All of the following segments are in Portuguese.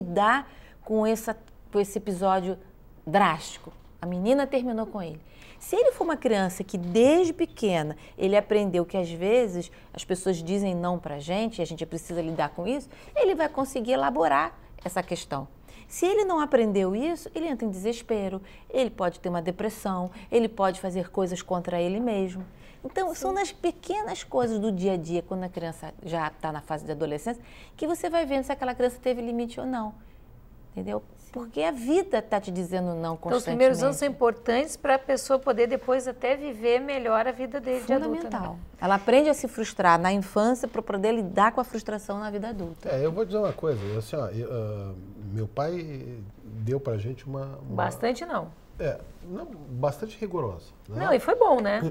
lidar com esse episódio drástico. A menina terminou com ele. Se ele for uma criança que desde pequena ele aprendeu que às vezes as pessoas dizem não pra gente e a gente precisa lidar com isso, ele vai conseguir elaborar essa questão. Se ele não aprendeu isso, ele entra em desespero, ele pode ter uma depressão, ele pode fazer coisas contra ele mesmo. Então, são nas pequenas coisas do dia a dia, quando a criança já está na fase de adolescência, que você vai vendo se aquela criança teve limite ou não. Entendeu? Porque a vida está te dizendo não constantemente. Então, os primeiros anos são importantes para a pessoa poder depois até viver melhor a vida dele de adulta. Fundamental. Né? Ela aprende a se frustrar na infância para poder lidar com a frustração na vida adulta. Eu vou dizer uma coisa, assim, meu pai deu pra gente uma... Bastante não. Não, bastante rigorosa. Né? Não, e foi bom, né?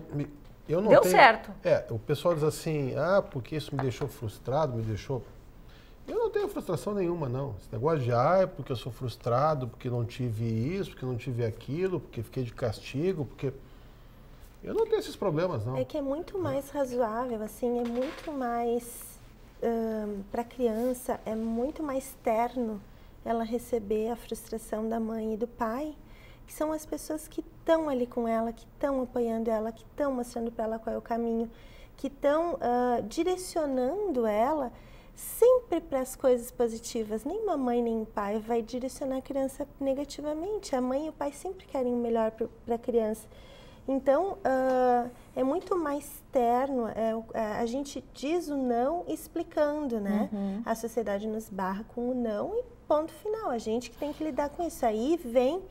Eu não Deu tenho, certo. O pessoal diz assim, porque isso me deixou frustrado, me deixou... Eu não tenho frustração nenhuma, não. Esse negócio de, é porque eu sou frustrado, porque não tive isso, porque não tive aquilo, porque fiquei de castigo, porque... Eu não tenho esses problemas, não. É que é muito mais razoável, assim, é muito mais... para a criança, é muito mais terno ela receber a frustração da mãe e do pai, que são as pessoas que estão ali com ela, que estão apoiando ela, que estão mostrando para ela qual é o caminho, que estão direcionando ela sempre para as coisas positivas. Nem uma mãe nem um pai vai direcionar a criança negativamente. A mãe e o pai sempre querem o melhor para a criança. Então, é muito mais terno, a gente diz o não explicando, né? Uhum. A sociedade nos barra com o não e ponto final. A gente que tem que lidar com isso. Aí vem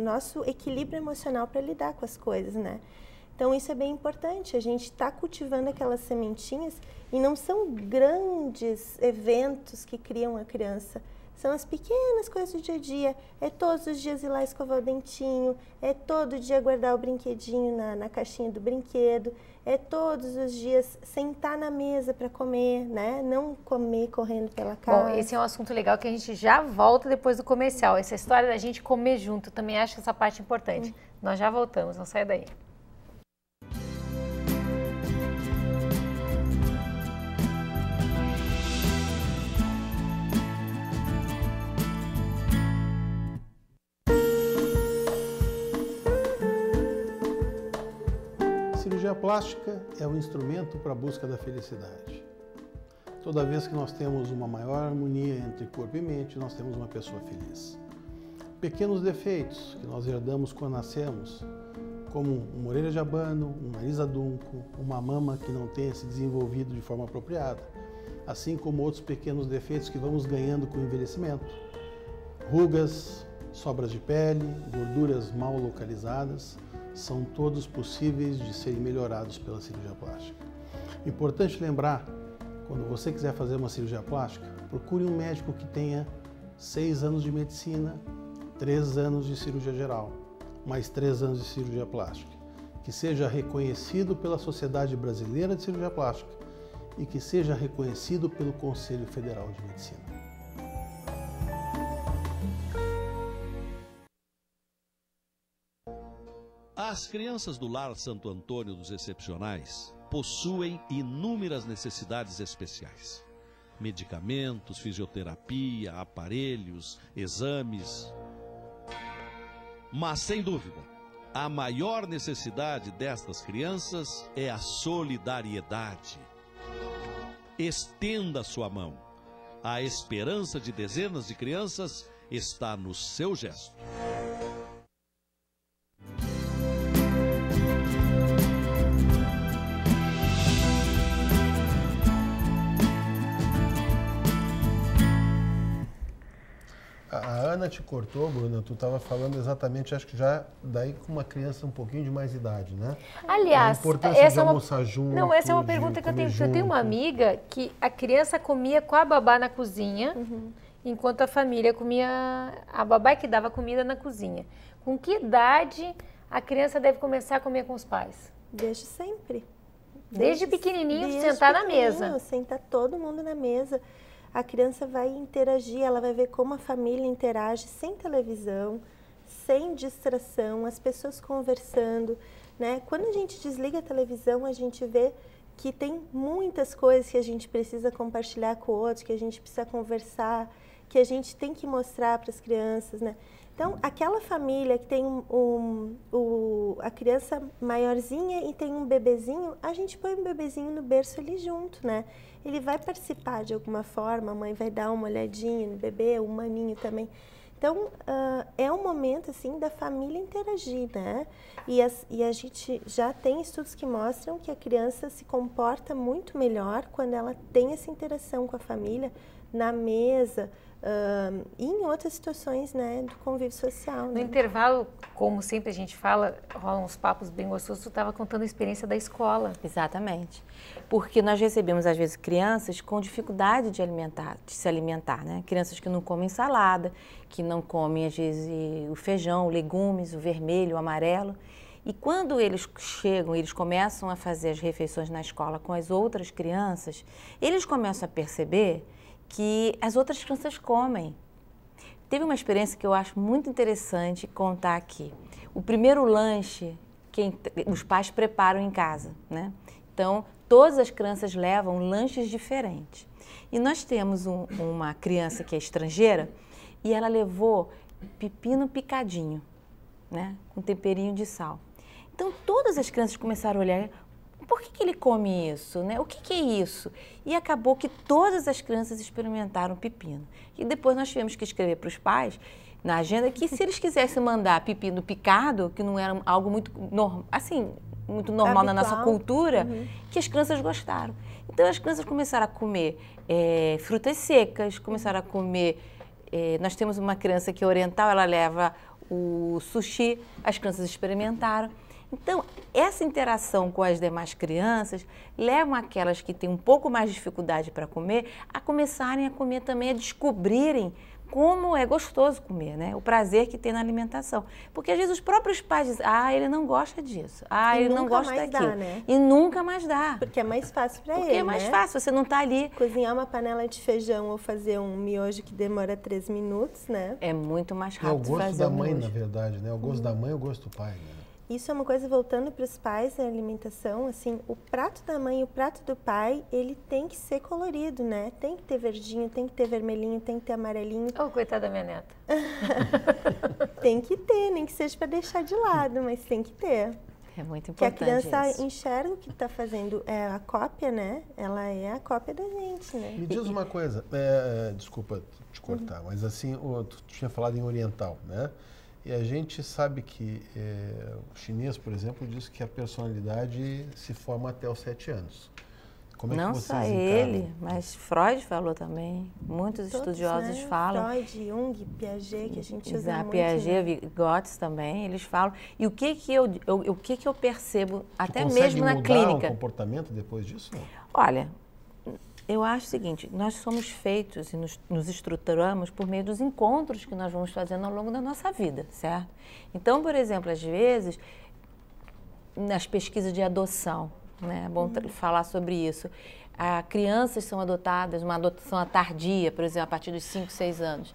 nosso equilíbrio emocional para lidar com as coisas, né? Então, isso é bem importante. A gente está cultivando aquelas sementinhas e não são grandes eventos que criam a criança. São as pequenas coisas do dia a dia. É todos os dias ir lá escovar o dentinho, é todo dia guardar o brinquedinho na caixinha do brinquedo, é todos os dias sentar na mesa para comer, né? Não comer correndo pela casa. Bom, esse é um assunto legal que a gente já volta depois do comercial. Essa história da gente comer junto, também acho essa parte importante. Nós já voltamos, não saia daí. A cirurgia plástica é um instrumento para a busca da felicidade. Toda vez que nós temos uma maior harmonia entre corpo e mente, nós temos uma pessoa feliz. Pequenos defeitos que nós herdamos quando nascemos, como uma orelha de abano, um nariz adunco, uma mama que não tenha se desenvolvido de forma apropriada, assim como outros pequenos defeitos que vamos ganhando com o envelhecimento, rugas, sobras de pele, gorduras mal localizadas, são todos possíveis de serem melhorados pela cirurgia plástica. Importante lembrar, quando você quiser fazer uma cirurgia plástica, procure um médico que tenha 6 anos de medicina, 3 anos de cirurgia geral, mais 3 anos de cirurgia plástica, que seja reconhecido pela Sociedade Brasileira de Cirurgia Plástica e que seja reconhecido pelo Conselho Federal de Medicina. As crianças do Lar Santo Antônio dos Excepcionais possuem inúmeras necessidades especiais. Medicamentos, fisioterapia, aparelhos, exames. Mas, sem dúvida, a maior necessidade destas crianças é a solidariedade. Estenda sua mão. A esperança de dezenas de crianças está no seu gesto. A Ana te cortou, Bruna, tu estava falando exatamente, acho que já daí com uma criança um pouquinho de mais idade, né? Aliás, a importância essa de almoçar junto. Não, essa é uma pergunta que eu tenho. Eu tenho uma amiga que a criança comia com a babá na cozinha, enquanto a família comia, a babá que dava comida na cozinha. Com que idade a criança deve começar a comer com os pais? Desde sempre. Desde pequenininho, sentar na mesa. Sentar todo mundo na mesa. A criança vai interagir, ela vai ver como a família interage sem televisão, sem distração, as pessoas conversando, né? Quando a gente desliga a televisão, a gente vê que tem muitas coisas que a gente precisa compartilhar com o outro, que a gente precisa conversar, que a gente tem que mostrar para as crianças, né? Então, aquela família que tem a criança maiorzinha e tem um bebezinho, a gente põe um bebezinho no berço ali junto, né? Ele vai participar de alguma forma, a mãe vai dar uma olhadinha no bebê, o maninho também. Então, é um momento, assim, da família interagir, né? E a gente já tem estudos que mostram que a criança se comporta muito melhor quando ela tem essa interação com a família na mesa, e em outras situações, né, do convívio social. No né? intervalo, como sempre a gente fala, rolam uns papos bem gostosos, tu estava contando a experiência da escola. Exatamente. Porque nós recebemos, às vezes, crianças com dificuldade de se alimentar, né? Crianças que não comem salada, que não comem, às vezes, o feijão, legumes, o vermelho, o amarelo. E quando eles chegam, eles começam a fazer as refeições na escola com as outras crianças, eles começam a perceber que as outras crianças comem. Teve uma experiência que eu acho muito interessante contar aqui. O primeiro lanche que os pais preparam em casa, né? Então, todas as crianças levam lanches diferentes. E nós temos uma criança que é estrangeira e ela levou pepino picadinho, né? Com temperinho de sal. Então, todas as crianças começaram a olhar, por que ele come isso, né? O que é isso? E acabou que todas as crianças experimentaram pepino. E depois nós tivemos que escrever para os pais na agenda que se eles quisessem mandar pepino picado, que não era algo muito normal Habitual. na nossa cultura, que as crianças gostaram. Então as crianças começaram a comer frutas secas, começaram a comer... nós temos uma criança que é oriental, ela leva o sushi, as crianças experimentaram. Então, essa interação com as demais crianças leva aquelas que têm um pouco mais de dificuldade para comer a começarem a comer também, a descobrirem como é gostoso comer, né? O prazer que tem na alimentação. Porque às vezes os próprios pais dizem, ele não gosta disso, ele não gosta daquilo. Dá, né? E nunca mais dá. Porque é mais fácil para ele, Porque é mais fácil, você não está ali. Cozinhar uma panela de feijão ou fazer um miojo que demora 3 minutos, né? É muito mais É o rápido gosto fazer da um mãe, miojo. na verdade, né? O gosto da mãe é o gosto do pai, né? Isso é uma coisa, voltando para os pais, a alimentação, assim, o prato da mãe e o prato do pai, ele tem que ser colorido, né? Tem que ter verdinho, tem que ter vermelhinho, tem que ter amarelinho. Oh, coitada da minha neta. Tem que ter, nem que seja para deixar de lado, mas tem que ter. É muito Que a importante criança isso. enxerga o que está fazendo, é a cópia, né? Ela é a cópia da gente, né? Me diz uma coisa, desculpa te cortar, mas assim, tu tinha falado em oriental, né? E a gente sabe que o chinês, por exemplo, diz que a personalidade se forma até os 7 anos. Como é Não que só vocês ele, encaram? mas Freud falou também. Muitos Todos, estudiosos né? falam. Freud, Jung, Piaget, que a gente usa muito, Piaget, né? Vygotsky também, eles falam. E o que eu percebo, até Tu consegue mesmo na mudar clínica? o comportamento depois disso? Não? Olha, eu acho o seguinte, nós somos feitos e nos estruturamos por meio dos encontros que nós vamos fazendo ao longo da nossa vida, certo? Então, por exemplo, às vezes, nas pesquisas de adoção, né, é bom falar sobre isso, crianças são adotadas, uma adoção tardia, por exemplo, a partir dos 5, 6 anos.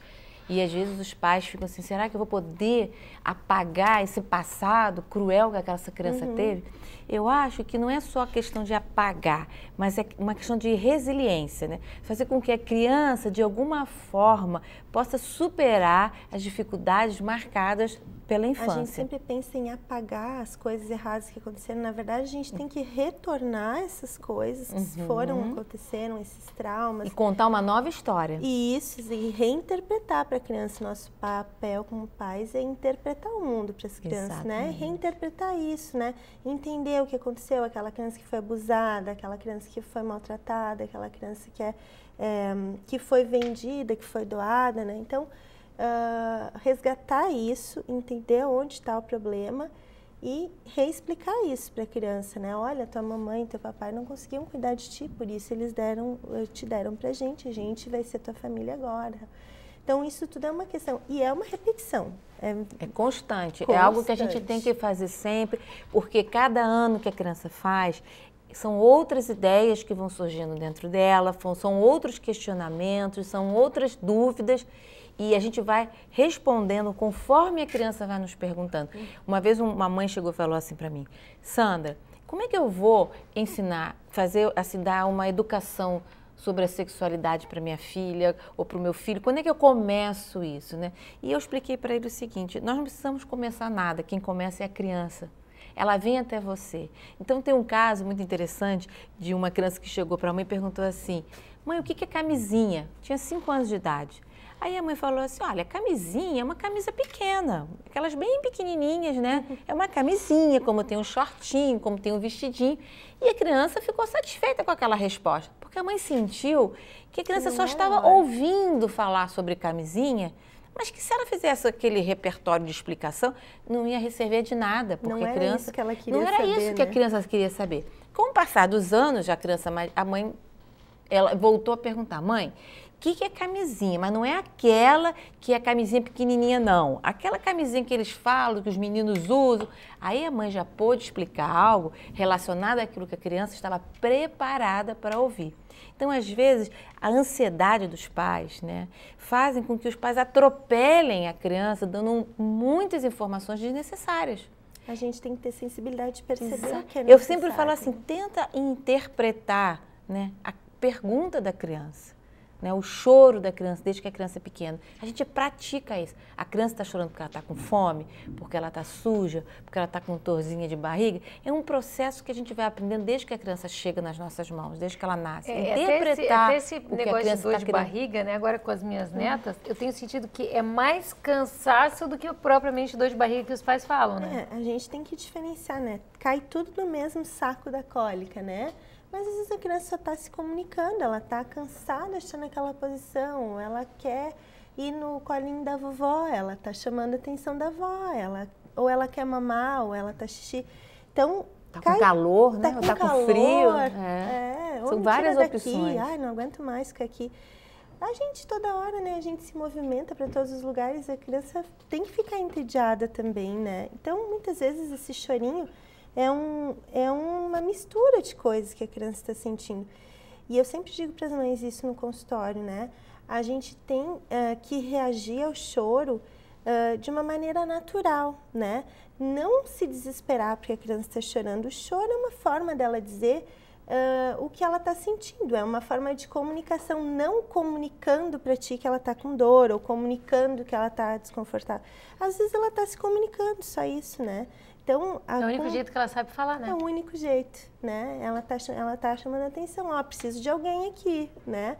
E às vezes os pais ficam assim, será que eu vou poder apagar esse passado cruel que aquela criança teve? Eu acho que não é só a questão de apagar, mas é uma questão de resiliência, né? Fazer com que a criança, de alguma forma, possa superar as dificuldades marcadas pela infância. A gente sempre pensa em apagar as coisas erradas que aconteceram. Na verdade, a gente tem que retornar essas coisas que aconteceram, esses traumas. E contar uma nova história. Isso, e reinterpretar para a criança. Nosso papel como pais é interpretar o mundo para as crianças, né? Reinterpretar isso, né? Entender o que aconteceu, aquela criança que foi abusada, aquela criança que foi maltratada, aquela criança que foi vendida, que foi doada, né? Então, resgatar isso, entender onde está o problema e reexplicar isso para a criança, né? Olha, tua mamãe e teu papai não conseguiam cuidar de ti, por isso eles te deram pra gente, a gente vai ser tua família agora. Então, isso tudo é uma questão, e é uma repetição. É constante, é algo que a gente tem que fazer sempre, porque cada ano que a criança faz, são outras ideias que vão surgindo dentro dela, são outros questionamentos, são outras dúvidas, e a gente vai respondendo conforme a criança vai nos perguntando. Uma vez uma mãe chegou e falou assim para mim, Sandra, como é que eu vou ensinar, assim, dar uma educação sobre a sexualidade para minha filha ou para o meu filho? Quando é que eu começo isso, né? E eu expliquei para ele o seguinte, nós não precisamos começar nada, quem começa é a criança. Ela vem até você. Então tem um caso muito interessante de uma criança que chegou para a mãe e perguntou assim, mãe, o que é camisinha? Tinha 5 anos de idade. Aí a mãe falou assim, olha, camisinha é uma camisa pequena, aquelas bem pequenininhas, né? É uma camisinha, como tem um shortinho, como tem um vestidinho. E a criança ficou satisfeita com aquela resposta, porque a mãe sentiu que a criança só estava ouvindo falar sobre camisinha, mas que se ela fizesse aquele repertório de explicação, não ia receber de nada, porque a criança... Isso que ela queria não era saber, isso que a criança queria saber. Com o passar dos anos, a mãe ela voltou a perguntar, mãe, o que é camisinha? Mas não é aquela que é camisinha pequenininha, não. Aquela camisinha que eles falam, que os meninos usam. Aí a mãe já pôde explicar algo relacionado àquilo que a criança estava preparada para ouvir. Então, às vezes, a ansiedade dos pais, né, fazem com que os pais atropelem a criança, dando muitas informações desnecessárias. A gente tem que ter sensibilidade de perceber o que é necessário. Eu sempre falo assim, tenta interpretar, né, a pergunta da criança. Né, o choro da criança, desde que a criança é pequena. A gente pratica isso. A criança está chorando porque ela está com fome, porque ela está suja, porque ela está com dorzinha de barriga. É um processo que a gente vai aprendendo desde que a criança chega nas nossas mãos, desde que ela nasce. Interpretar até esse negócio de dor de barriga, né? Agora com as minhas netas, eu tenho sentido que é mais cansaço do que propriamente dor de barriga que os pais falam, né? A gente tem que diferenciar, né? Cai tudo no mesmo saco da cólica, né? Mas às vezes a criança só está se comunicando, ela está cansada de estar naquela posição, ela quer ir no colinho da vovó, ela está chamando a atenção da avó, ou ela quer mamar, ou ela está xixi. Então, tá com calor, né? Tá com frio. São várias opções. Ai, não aguento mais ficar aqui. A gente toda hora, né? A gente se movimenta para todos os lugares, a criança tem que ficar entediada também, né? Então, muitas vezes esse chorinho é uma mistura de coisas que a criança está sentindo. E eu sempre digo para as mães isso no consultório, né? A gente tem que reagir ao choro de uma maneira natural, né? Não se desesperar porque a criança está chorando. O choro é uma forma dela dizer o que ela está sentindo, é uma forma de comunicação, não comunicando para ti que ela está com dor ou comunicando que ela está desconfortável. Às vezes ela está se comunicando, só isso, né? Então, é o único jeito que ela sabe falar, né? É o único jeito, né? Ela tá chamando a atenção, ó, preciso de alguém aqui, né?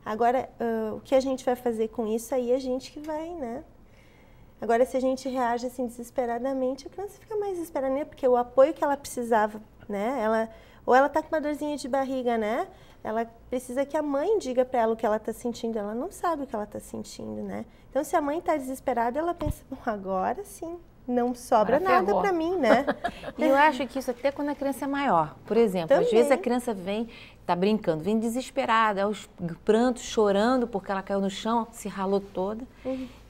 Agora, o que a gente vai fazer com isso aí, a gente que vai, né? Agora, se a gente reage assim desesperadamente, a criança fica mais desesperada, né? Porque o apoio que ela precisava, né? Ou ela tá com uma dorzinha de barriga, né? Ela precisa que a mãe diga para ela o que ela tá sentindo. Ela não sabe o que ela tá sentindo, né? Então, se a mãe tá desesperada, ela pensa, bom, agora sim. Não sobra nada para mim, né? E eu acho que isso até quando a criança é maior. Por exemplo, também. Às vezes a criança vem, tá brincando, vem desesperada, aos prantos, chorando porque ela caiu no chão, se ralou toda.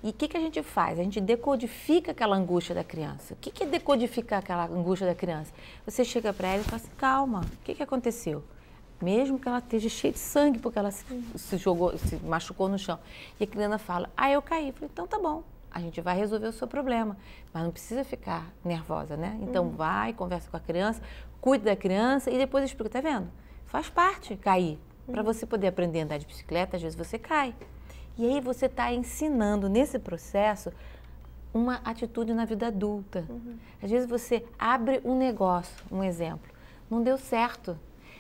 E o que a gente faz? A gente decodifica aquela angústia da criança. O que é decodificar aquela angústia da criança? Você chega para ela e fala assim, calma, o que aconteceu? Mesmo que ela esteja cheia de sangue porque ela se machucou no chão. E a criança fala, eu caí. Eu falei, então tá bom. A gente vai resolver o seu problema, mas não precisa ficar nervosa, né? Então vai, conversa com a criança, cuida da criança e depois explica, tá vendo? Faz parte cair. Para você poder aprender a andar de bicicleta, às vezes você cai. E aí você está ensinando nesse processo uma atitude na vida adulta. Às vezes você abre um negócio, um exemplo, não deu certo.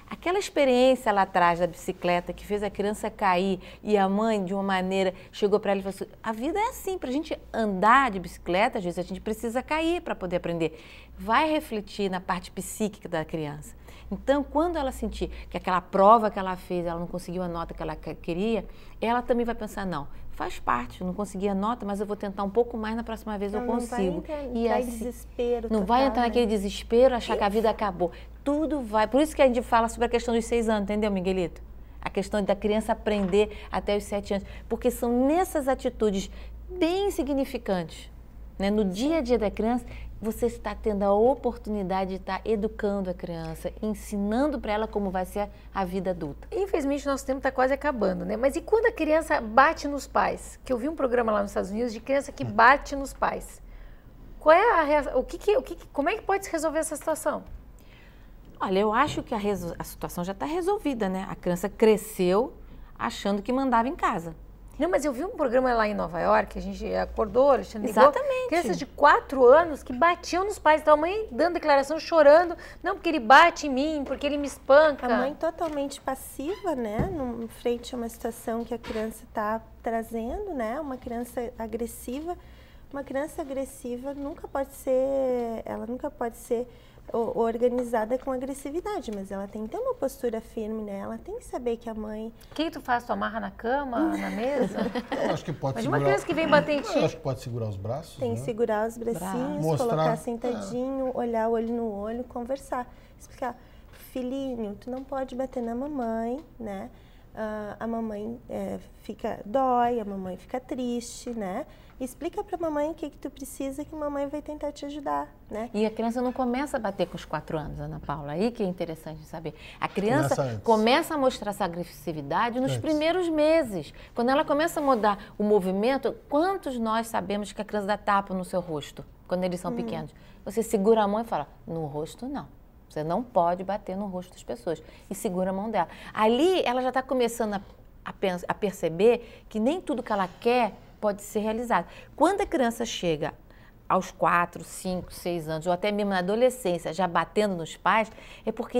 Aquela experiência lá atrás da bicicleta que fez a criança cair e a mãe, de uma maneira, chegou para ela e falou assim, a vida é assim, para a gente andar de bicicleta, às vezes a gente precisa cair para poder aprender. Vai refletir na parte psíquica da criança. Então, quando ela sentir que aquela prova que ela fez, ela não conseguiu a nota que ela queria, ela também vai pensar, não, faz parte, eu não consegui a nota, mas eu vou tentar um pouco mais, na próxima vez eu consigo. Não vai desespero. Não vai entrar naquele desespero, achar que a vida acabou. Tudo vai. Por isso que a gente fala sobre a questão dos 6 anos, entendeu, Miguelito? A questão da criança aprender até os 7 anos. Porque são nessas atitudes bem significantes, né? No dia a dia da criança, você está tendo a oportunidade de estar educando a criança, ensinando para ela como vai ser a vida adulta. Infelizmente, nosso tempo está quase acabando, né? Mas e quando a criança bate nos pais? Que eu vi um programa lá nos Estados Unidos de criança que bate nos pais. Qual é a reação? Como é que pode se resolver essa situação? Olha, eu acho que a situação já está resolvida, né? A criança cresceu achando que mandava em casa. Não, mas eu vi um programa lá em Nova York, a gente acordou, Alexandre ligou. Exatamente. Crianças de 4 anos que batiam nos pais da mãe, dando declaração, chorando. Não, porque ele bate em mim, porque ele me espanca. A mãe totalmente passiva, né? Frente a uma situação que a criança está trazendo, né? Uma criança agressiva. Uma criança agressiva nunca pode ser organizada com agressividade, mas ela tem que ter uma postura firme, né? Ela tem que saber que a mãe... O que tu faz? Tu amarra na cama, na mesa? Eu acho que pode Mas segurar... uma criança que vem bater em ti... Eu acho que pode segurar os braços, Tem que segurar os bracinhos, Mostrar, colocar sentadinho, olhar olho no olho, conversar. Explicar, filhinho, tu não pode bater na mamãe, né? A mamãe dói, a mamãe fica triste, né? Explica pra mamãe o que tu precisa, que a mamãe vai tentar te ajudar, né? E a criança não começa a bater com os 4 anos, Ana Paula. Aí que é interessante saber. A criança começa a mostrar essa agressividade nos primeiros meses. Quando ela começa a mudar o movimento, quantos nós sabemos que a criança dá tapa no seu rosto, quando eles são pequenos? Você segura a mão e fala, no rosto não. Você não pode bater no rosto das pessoas. E segura a mão dela. Ali, ela já está começando a perceber que nem tudo que ela quer pode ser realizado. Quando a criança chega aos 4, 5, 6 anos, ou até mesmo na adolescência, já batendo nos pais, é porque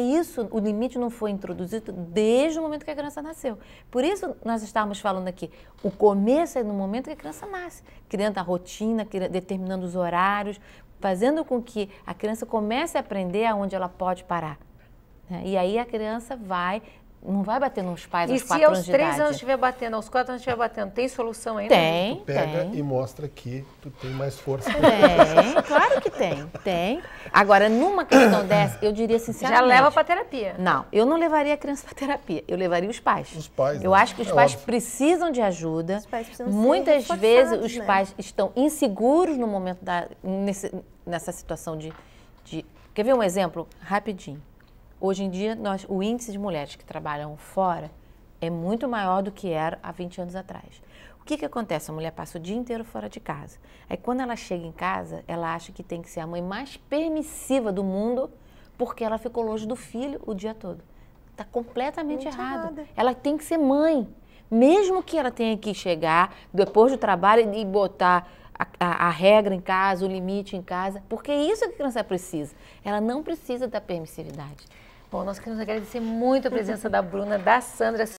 o limite não foi introduzido desde o momento que a criança nasceu. Por isso, nós estávamos falando aqui, o começo é no momento que a criança nasce, criando a rotina, determinando os horários, fazendo com que a criança comece a aprender aonde ela pode parar. E aí a criança não vai bater nos pais aos 4 anos de idade. E se aos 3 anos estiver batendo, aos 4 anos estiver batendo, tem solução ainda? Tem, tu pega e mostra que tu tem mais força. Tem, claro que tem. Agora, numa questão dessa, eu diria sinceramente... Já leva para terapia. Não, eu não levaria a criança para terapia, eu levaria os pais. Os pais, eu né? acho que os pais óbvio. Precisam de ajuda. Os pais precisam Muitas ser vezes reforçados, os né? pais estão inseguros no momento nessa situação de... Quer ver um exemplo? Rapidinho. Hoje em dia, o índice de mulheres que trabalham fora é muito maior do que era há 20 anos atrás. O que acontece? A mulher passa o dia inteiro fora de casa. Aí, quando ela chega em casa, ela acha que tem que ser a mãe mais permissiva do mundo porque ela ficou longe do filho o dia todo. Está completamente errado. Ela tem que ser mãe. Mesmo que ela tenha que chegar depois do trabalho e botar a regra em casa, o limite em casa, porque é isso que a criança precisa. Ela não precisa da permissividade. Bom, nós queremos agradecer muito a presença da Bruna, da Sandra.